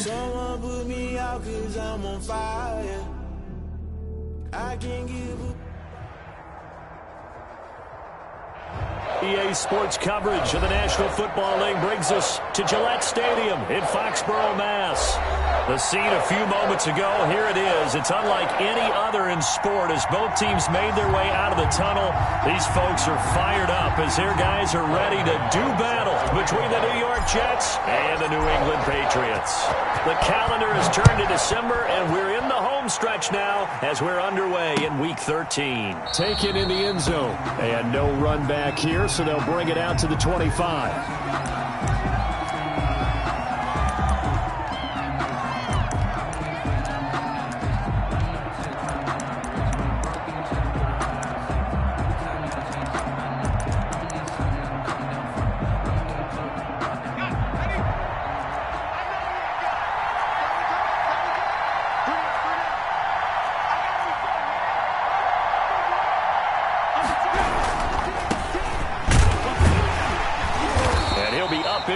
Someone put me out 'cause I'm on fire. I can't give up. EA Sports coverage of the National Football League brings us to Gillette Stadium in Foxborough, Mass. The scene a few moments ago, here it is. It's unlike any other in sport as both teams made their way out of the tunnel. These folks are fired up as their guys are ready to do battle between the New York Jets and the New England Patriots. The calendar has turned to December, and we're in the home stretch now as we're underway in Week 13. Taken in the end zone, and no run back here, so they'll bring it out to the 25.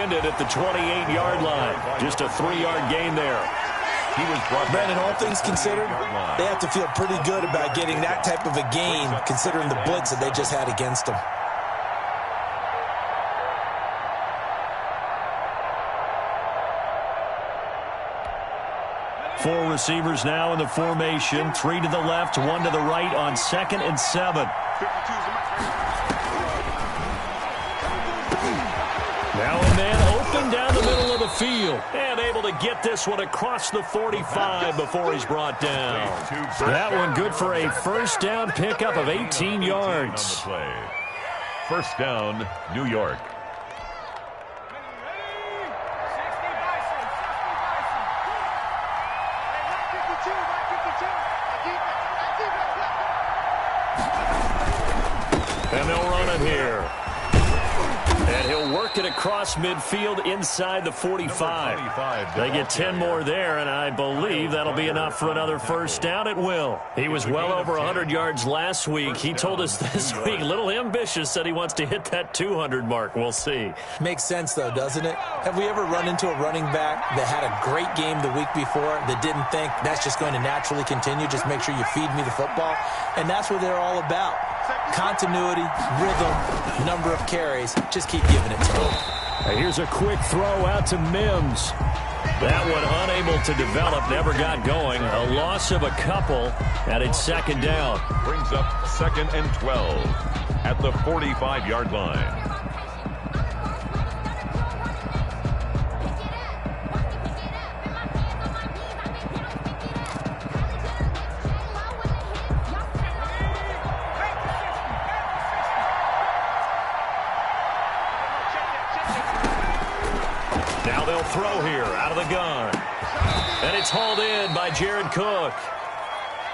At the 28-yard line. Just a 3-yard gain there. He was brought Brandon, all things considered, they have to feel pretty good about getting that type of a gain considering the blitz that they just had against them. Four receivers now in the formation. 3 to the left, 1 to the right on 2nd and 7. Now and then, open down the middle of the field. And able to get this one across the 45 before he's brought down. That one good for a first down pickup of 18 yards. First down, New York. And they'll run it here. And he'll work it across midfield inside the 45. They get 10 more there, and I believe that'll be enough for another first down. It will. He was well over 100 yards last week. He told us this week, a little ambitious, said he wants to hit that 200 mark. We'll see. Makes sense, though, doesn't it? Have we ever run into a running back that had a great game the week before that didn't think that's just going to naturally continue? Just make sure you feed me the football. And that's what they're all about. Continuity, rhythm, number of carries. Just keep giving it to them. Here's a quick throw out to Mims. That one unable to develop, never got going. A loss of a couple, and it's 2nd down. Brings up 2nd and 12 at the 45-yard line. Throw here out of the gun. And it's hauled in by Jared Cook.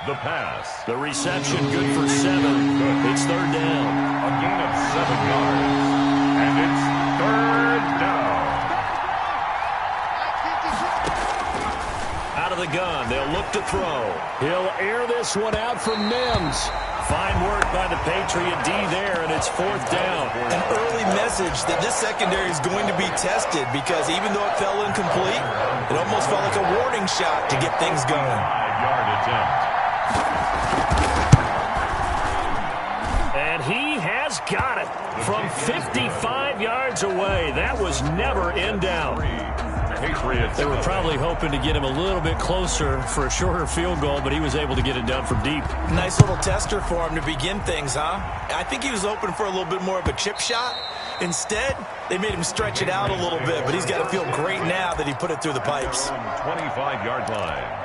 The pass. The reception good for 7. It's 3rd down. A gain of 7 yards. And it's 3rd down. Out of the gun. They'll look to throw. He'll air this one out for Mims. Fine work by the Patriot D there, and it's 4th down. An early message that this secondary is going to be tested because even though it fell incomplete, it almost felt like a warning shot to get things going. 5-yard attempt. And he has got it from 55 yards away. That was never in doubt. Patriots. They were probably hoping to get him a little bit closer for a shorter field goal, but he was able to get it done from deep. Nice little tester for him to begin things, huh? I think he was open for a little bit more of a chip shot. Instead, they made him stretch it out a little bit, but he's got to feel great now that he put it through the pipes. 25-yard line.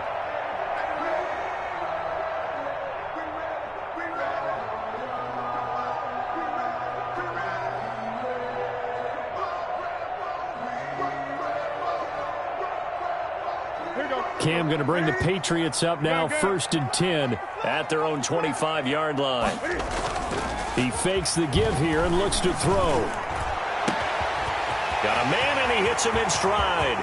Cam going to bring the Patriots up now, 1st and 10 at their own 25-yard line. He fakes the give here and looks to throw. Got a man, and he hits him in stride.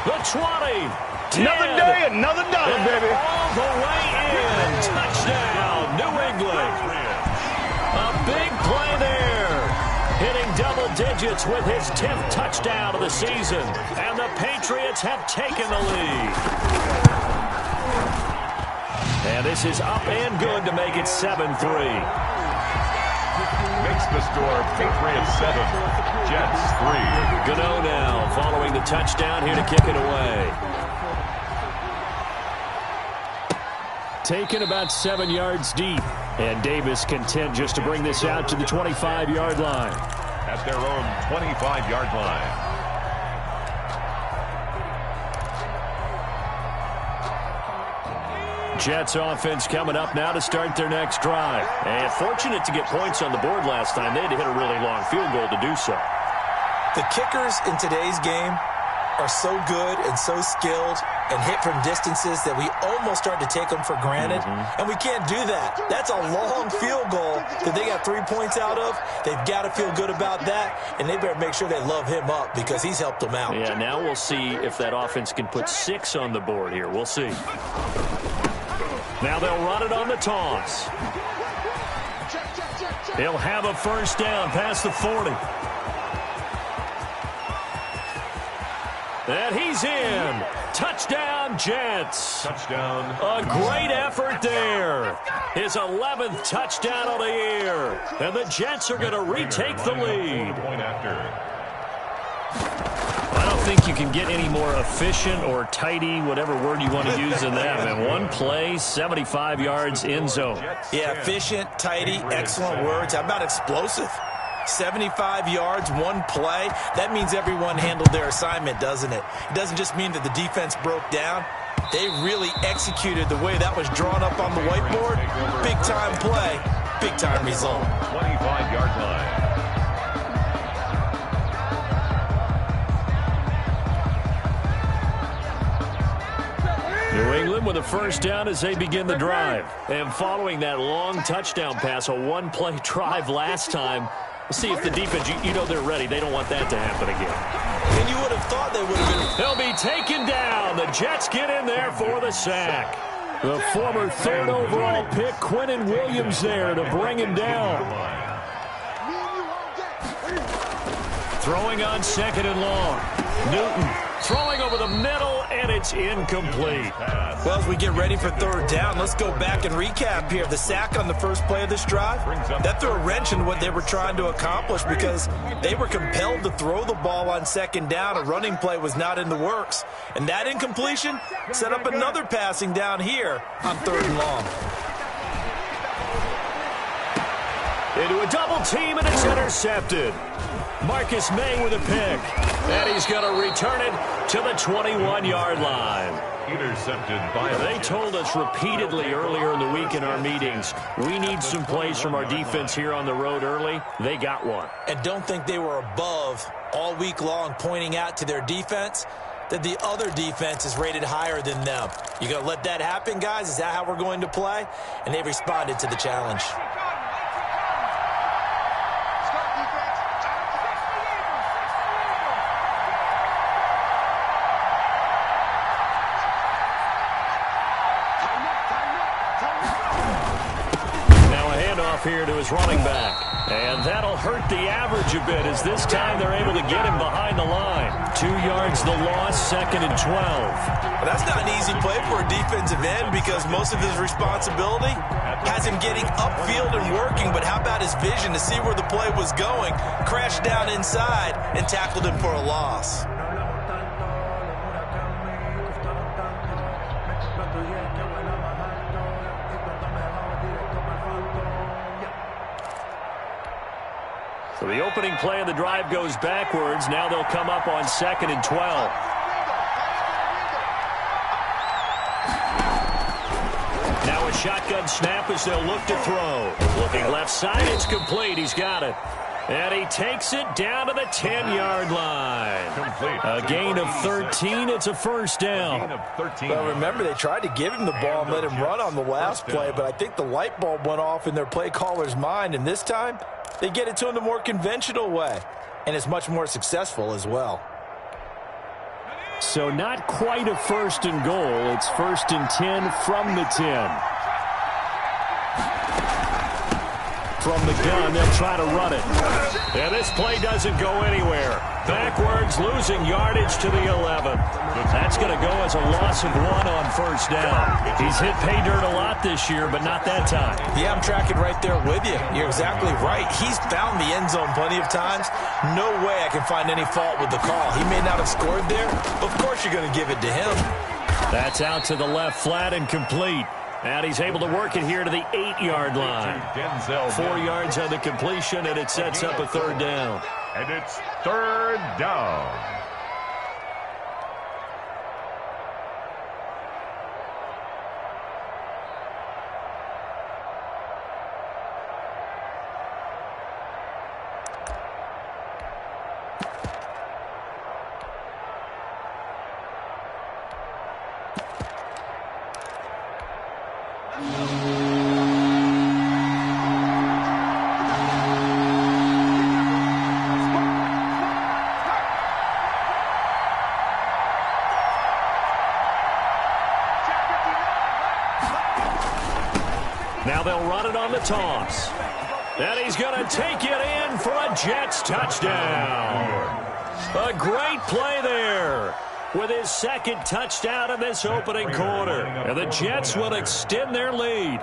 The 20. 10, another day, another dollar, baby. All the way in. Touchdown, New England. A big play there. Hitting double digits with his 10th touchdown of the season. And the Patriots have taken the lead. And this is up and good to make it 7-3. Makes the score Patriots 7, Jets 3. Gano now following the touchdown here to kick it away. Taken about 7 yards deep. And Davis content just to bring this out to the 25-yard line. At their own 25-yard line. Jets offense coming up now to start their next drive. And fortunate to get points on the board last time. They had to hit a really long field goal to do so. The kickers in today's game are so good and so skilled and hit from distances that we almost start to take them for granted. And we can't do that. That's a long field goal that they got 3 points out of. They've got to feel good about that, and they better make sure they love him up because he's helped them out. Yeah, now we'll see if that offense can put 6 on the board here. We'll see. Now they'll run it on the toss. He'll have a first down past the 40. And he's in. Touchdown, Jets. Touchdown. A great effort there. His 11th touchdown of the year. And the Jets are going to retake the lead. Point after. I don't think you can get any more efficient or tidy, whatever word you want to use in that. Man, one play, 75 yards, end zone. Yeah, efficient, tidy, excellent words. How about explosive? 75 yards, one play. That means everyone handled their assignment, doesn't it? It doesn't just mean that the defense broke down. They really executed the way that was drawn up on the whiteboard. Big-time play, big-time result. 25-yard line. New England with a first down as they begin the drive. And following that long touchdown pass, a one-play drive last time, see if the defense, you know they're ready. They don't want that to happen again. And you would have thought they would have been. They'll be taken down. The Jets get in there for the sack. The former 3rd overall pick, Quinnen Williams, there to bring him down. Throwing on 2nd and long. Newton throwing over the middle, and it's incomplete. Well, as we get ready for 3rd down, let's go back and recap here. The sack on the first play of this drive, that threw a wrench in what they were trying to accomplish because they were compelled to throw the ball on 2nd down. A running play was not in the works. And that incompletion set up another passing down here on 3rd and long. Into a double team, and it's intercepted. Marcus May with a pick. And he's going to return it to the 21-yard line. Intercepted by They told us repeatedly earlier in the week in our meetings, we need some plays from our defense here on the road early. They got one. And don't think they were above all week long pointing out to their defense that the other defense is rated higher than them. You going to let that happen, guys? Is that how we're going to play? And they responded to the challenge. Here to his running back. And that'll hurt the average a bit as this time they're able to get him behind the line. 2 yards the loss, 2nd and 12. Well, that's not an easy play for a defensive end because most of his responsibility has him getting upfield and working, but how about his vision to see where the play was going, crashed down inside, and tackled him for a loss. So the opening play of the drive goes backwards. Now they'll come up on 2nd and 12. Now a shotgun snap as they'll look to throw. Looking left side, it's complete. He's got it. And he takes it down to the 10-yard line. A gain of 13. It's a first down. Well, remember, they tried to give him the ball and let him run on the last play, but I think the light bulb went off in their play caller's mind, and this time they get it to him the more conventional way, and it's much more successful as well. So not quite a 1st and goal. It's 1st and 10 from the 10. From the gun, they'll try to run it. And this play doesn't go anywhere. Backwards, losing yardage to the 11. That's going to go as a loss of 1 on first down. He's hit pay dirt a lot this year, but not that time. Yeah, I'm tracking right there with you. You're exactly right. He's found the end zone plenty of times. No way I can find any fault with the call. He may not have scored there, but of course you're going to give it to him. That's out to the left, flat and complete. And he's able to work it here to the 8-yard line. 4 yards on the completion, and it sets up a third down. And it's third down. Now they'll run it on the toss. And he's going to take it in for a Jets touchdown. A great play there with his second touchdown in this opening quarter. And the Jets will extend their lead.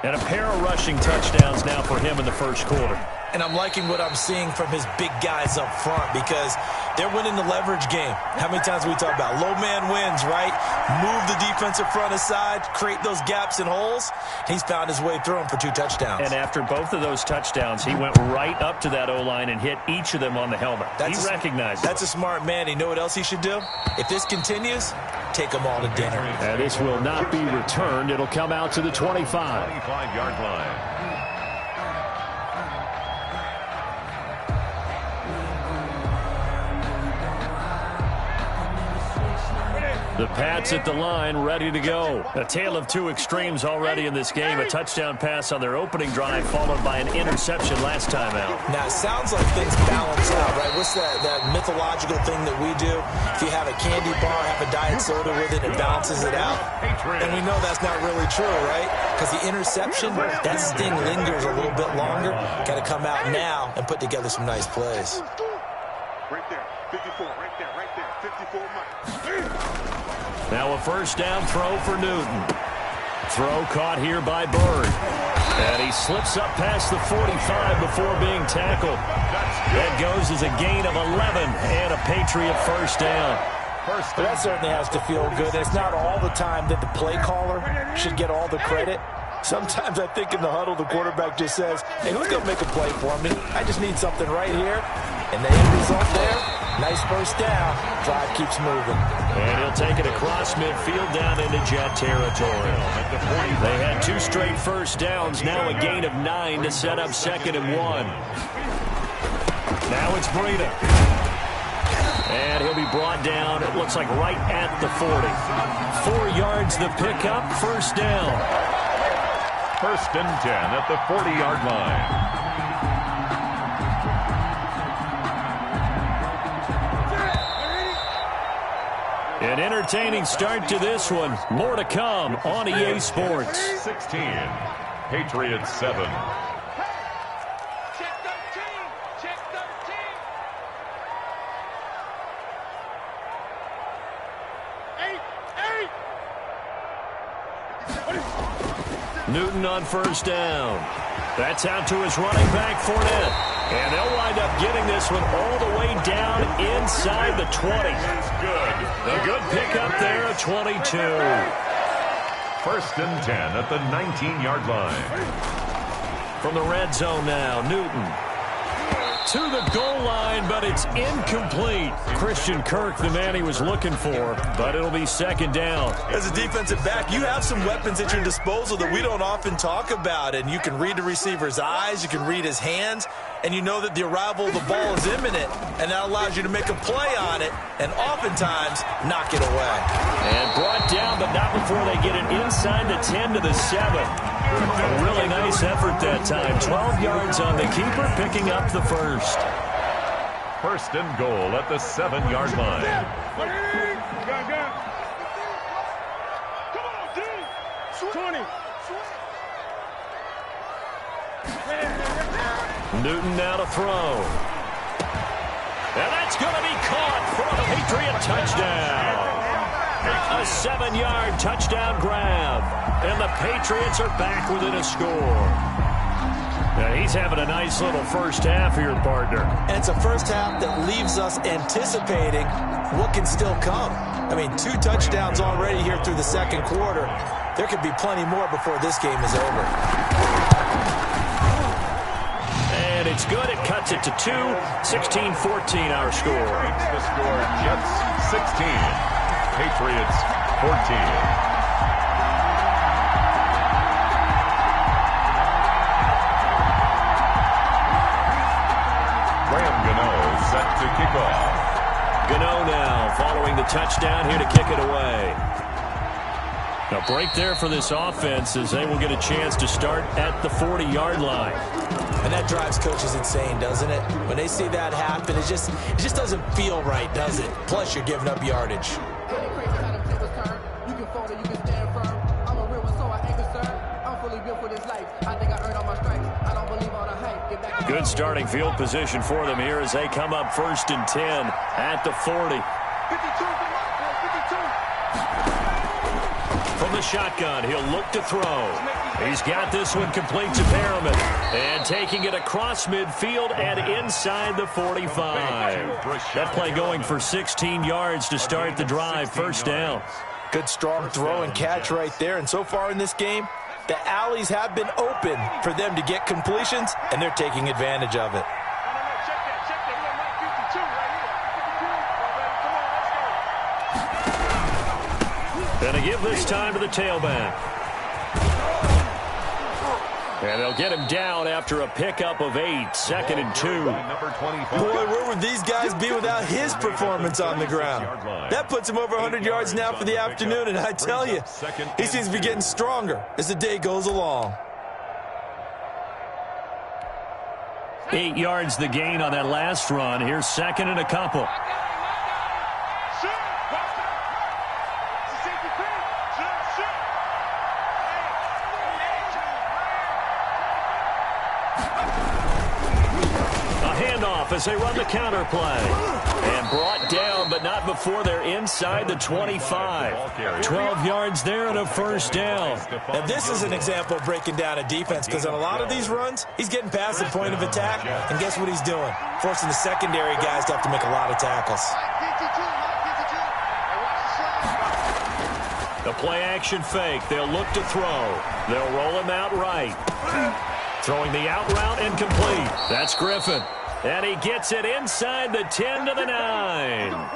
And a pair of rushing touchdowns now for him in the first quarter. And I'm liking what I'm seeing from his big guys up front because they're winning the leverage game. How many times we talk about low man wins, right? Move the defensive front aside, create those gaps and holes. He's found his way through them for 2 touchdowns. And after both of those touchdowns, he went right up to that O-line and hit each of them on the helmet. He recognized it. That's a smart man. You know what else he should do? If this continues, take them all to dinner. And this will not be returned. It'll come out to the 25. 25-yard line. The Pats at the line, ready to go. A tale of 2 extremes already in this game. A touchdown pass on their opening drive, followed by an interception last time out. Now, it sounds like things balance out, right? What's that mythological thing that we do? If you have a candy bar, have a diet soda with it, it balances it out. And we know that's not really true, right? Because the interception, that sting lingers a little bit longer. Got to come out now and put together some nice plays. Right there, 54, right there, 54 miles. Now a first down throw for Newton. Throw caught here by Bird. And he slips up past the 45 before being tackled. That goes as a gain of 11 and a Patriot first down. That certainly has to feel good. It's not all the time that the play caller should get all the credit. Sometimes I think in the huddle, the quarterback just says, hey, who's going to make a play for me? I just need something right here. And the end result there, nice first down. Drive keeps moving. And he'll take it across midfield down into Jet territory. They had 2 straight first downs. Now a gain of 9 to set up 2nd and 1. Now it's Breida. And he'll be brought down, it looks like right at the 40. 4 yards the pickup, first down. First and 10 at the 40-yard line. An entertaining start to this one. More to come on EA Sports. 16, Patriots 7. Check 13, check 13. 8. Newton on first down. That's out to his running back, Fournette. And they'll wind up getting this one all the way down inside the 20. That's good. A good pickup there at 22. First and 10 at the 19-yard line. From the red zone now, Newton. To the goal line, but it's incomplete. Christian Kirk, the man he was looking for, but it'll be 2nd down. As a defensive back, you have some weapons at your disposal that we don't often talk about, and you can read the receiver's eyes, you can read his hands, and you know that the arrival of the ball is imminent, and that allows you to make a play on it, and oftentimes knock it away. And brought down, but not before they get it inside the 10 to the 7. A really nice effort that time. 12 yards on the keeper, picking up the first. First and goal at the 7-yard line. Come on, D. 20. Newton now to throw. And that's going to be caught for a Patriot touchdown. A 7-yard touchdown grab. And the Patriots are back within a score. Now he's having a nice little first half here, partner. And it's a first half that leaves us anticipating what can still come. I mean, 2 touchdowns already here through the second quarter. There could be plenty more before this game is over. And it's good. It cuts it to 2. 16-14 our score. The score, Jets 16, Patriots 14. Set to kick off. Gano now following the touchdown here to kick it away. A break there for this offense as they will get a chance to start at the 40-yard line. And that drives coaches insane, doesn't it? When they see that happen, it just doesn't feel right, does it? Plus, you're giving up yardage. Good starting field position for them here as they come up 1st and 10 at the 40. 52. From the shotgun, he'll look to throw. He's got this one complete to Perriman. And taking it across midfield and inside the 45. That play going for 16 yards to start the drive. First down. Good strong throw and catch right there. And so far in this game, the alleys have been open for them to get completions, and they're taking advantage of it. Gonna give this time to the tailback. And they'll get him down after a pickup of 8. 2nd and 2. Boy, where would these guys be without his performance on the ground? That puts him over 100 yards now for the afternoon, and I tell you, he seems to be getting stronger as the day goes along. 8 yards the gain on that last run. Here's 2nd and a couple. As they run the counter play. And brought down, but not before they're inside the 25. 12 yards there and a first down. And this is an example of breaking down a defense, because on a lot of these runs, he's getting past the point of attack, and guess what he's doing? Forcing the secondary guys to have to make a lot of tackles. The play action fake. They'll look to throw. They'll roll him out right. Throwing the out route incomplete. That's Griffin. And he gets it inside the 10 to the 9.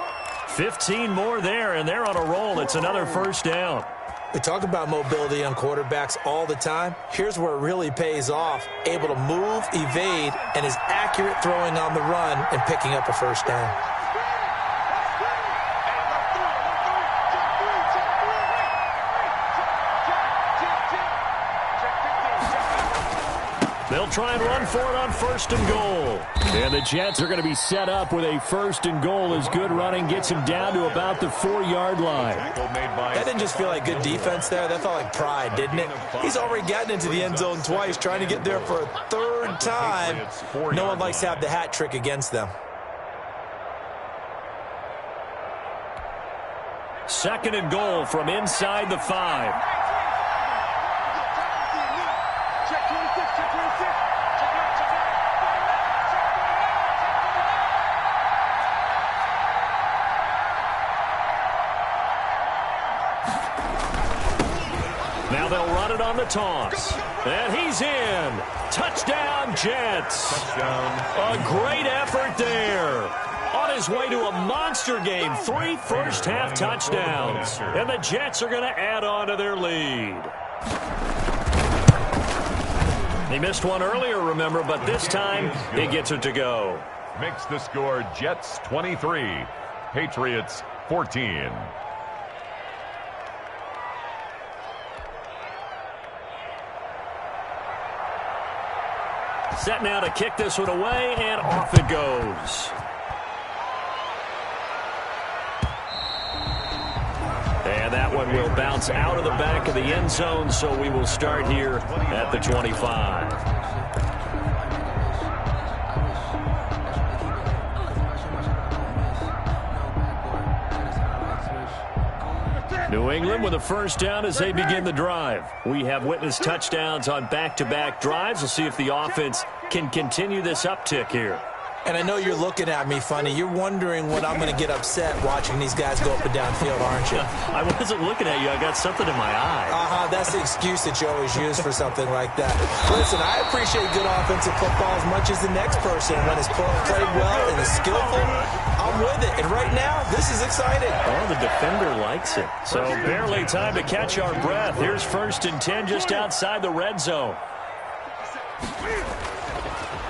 15 more there, and they're on a roll. It's another first down. We talk about mobility on quarterbacks all the time. Here's where it really pays off. Able to move, evade, and is accurate throwing on the run and picking up a first down. They'll try and run for it on 1st and goal. And the Jets are going to be set up with a 1st and goal as good running gets him down to about the 4-yard line. That didn't just feel like good defense there. That felt like pride, didn't it? He's already gotten into the end zone twice, trying to get there for a 3rd time. No one likes to have the hat trick against them. 2nd and goal from inside the 5. Now they'll run it on the toss. And he's in. Touchdown, Jets. A great effort there. On his way to a monster game. 3 first-half touchdowns. And the Jets are going to add on to their lead. He missed one earlier, remember, but this time he gets it to go. Makes the score Jets 23, Patriots 14. Set now to kick this one away, and off it goes. And that one will bounce out of the back of the end zone, so we will start here at the 25. New England with a first down as they begin the drive. We have witnessed touchdowns on back-to-back drives. We'll see if the offense can continue this uptick here. And I know you're looking at me funny. You're wondering when I'm going to get upset watching these guys go up and down field, aren't you? I wasn't looking at you. I got something in my eye. That's the excuse that you always use for something like that. Listen, I appreciate good offensive football as much as the next person. When it's played well and is skillful, I'm with it. And right now, this is exciting. Oh, the defender likes it. So barely time to catch our breath. Here's 1st and 10 just outside the red zone.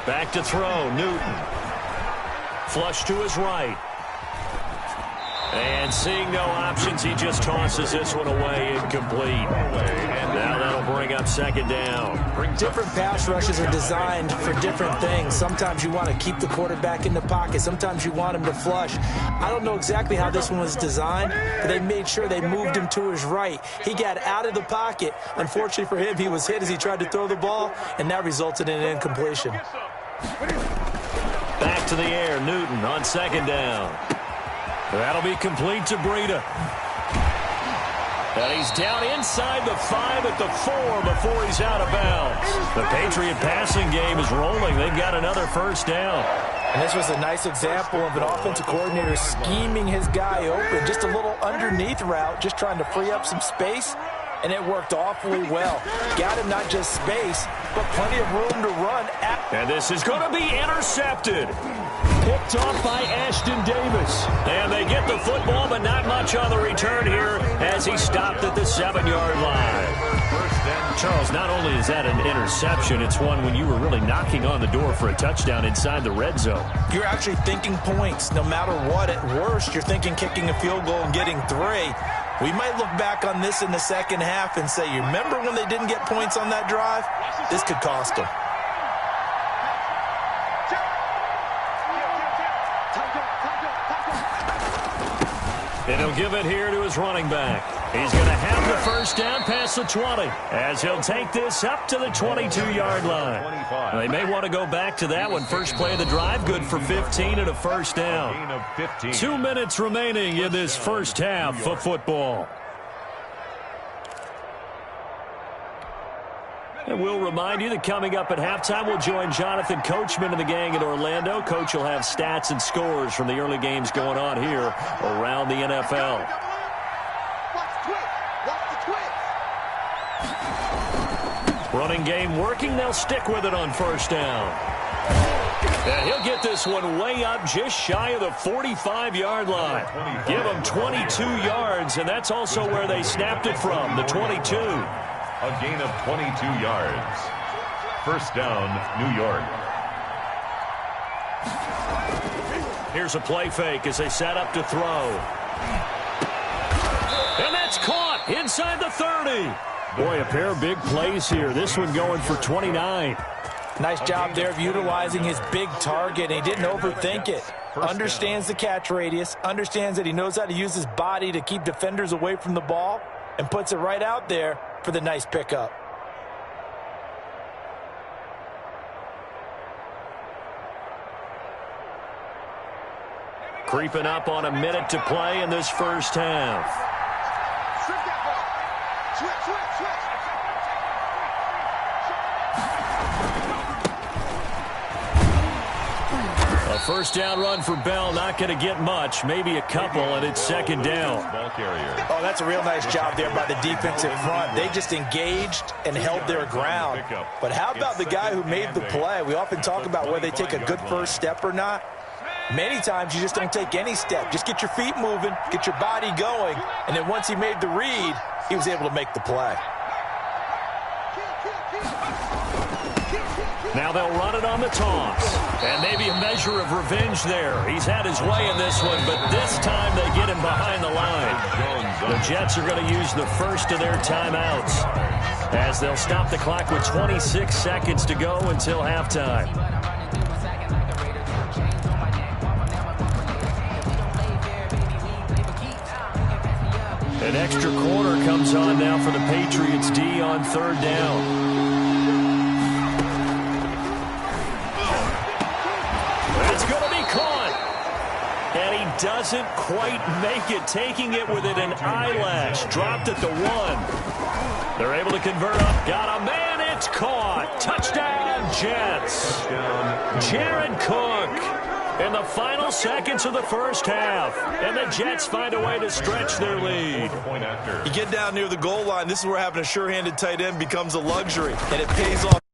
Back to throw, Newton. Flush to his right. And seeing no options, he just tosses this one away, incomplete. Now that'll bring up 2nd down. Different pass rushes are designed for different things. Sometimes you want to keep the quarterback in the pocket. Sometimes you want him to flush. I don't know exactly how this one was designed, but they made sure they moved him to his right. He got out of the pocket. Unfortunately for him, he was hit as he tried to throw the ball, and that resulted in an incompletion. Back to the air, Newton on 2nd down. That'll be complete to Breida. And he's down inside the 5 at the 4 before he's out of bounds. The Patriot passing game is rolling. They've got another first down. And this was a nice example of an offensive coordinator scheming his guy open. Just a little underneath route, just trying to free up some space. And it worked awfully well. Got him not just space, but plenty of room to run. And this is going to be intercepted. Picked off by Ashton Davis. And they get the football, but not much on the return here as he stopped at the 7-yard line. Charles, not only is that an interception, it's one when you were really knocking on the door for a touchdown inside the red zone. You're actually thinking points. No matter what, at worst, you're thinking kicking a field goal and getting 3. We might look back on this in the second half and say, you remember when they didn't get points on that drive? This could cost them. And he'll give it here to his running back. He's going to have the first down past the 20 as he'll take this up to the 22-yard line. They may want to go back to that one. First play of the drive, good for 15 and a first down. 2 minutes remaining in this first half of football. And we'll remind you that coming up at halftime, we'll join Jonathan Coachman and the gang in Orlando. Coach will have stats and scores from the early games going on here around the NFL. Running game working. They'll stick with it on first down. And he'll get this one way up just shy of the 45-yard line. Give him 22 yards, and that's also where they snapped it from, the 22. A gain of 22 yards. First down, New York. Here's a play fake as they set up to throw. And that's caught inside the 30. Boy, a pair of big plays here. This one going for 29. Nice job there of utilizing his big target. He didn't overthink it. Understands the catch radius. Understands that he knows how to use his body to keep defenders away from the ball. And puts it right out there for the nice pickup. Creeping up on a minute to play in this first half. A first down run for Bell, not going to get much, maybe a couple, and it's 2nd down. Oh, that's a real nice job there by the defensive front. They just engaged and held their ground. But how about the guy who made the play? We often talk about whether they take a good first step or not. Many times you just don't take any step. Just get your feet moving, get your body going, and then once he made the read, he was able to make the play. Now they'll run it on the toss. And maybe a measure of revenge there. He's had his way in this one, but this time they get him behind the line. The Jets are going to use the first of their timeouts as they'll stop the clock with 26 seconds to go until halftime. An extra quarter comes on now for the Patriots D on 3rd down. It's going to be caught. And he doesn't quite make it, taking it within an eyelash. Dropped at the 1. They're able to convert up. Got a man. It's caught. Touchdown, Jets. Jared Cook in the final seconds of the first half. And the Jets find a way to stretch their lead. You get down near the goal line, this is where having a sure-handed tight end becomes a luxury, and it pays off.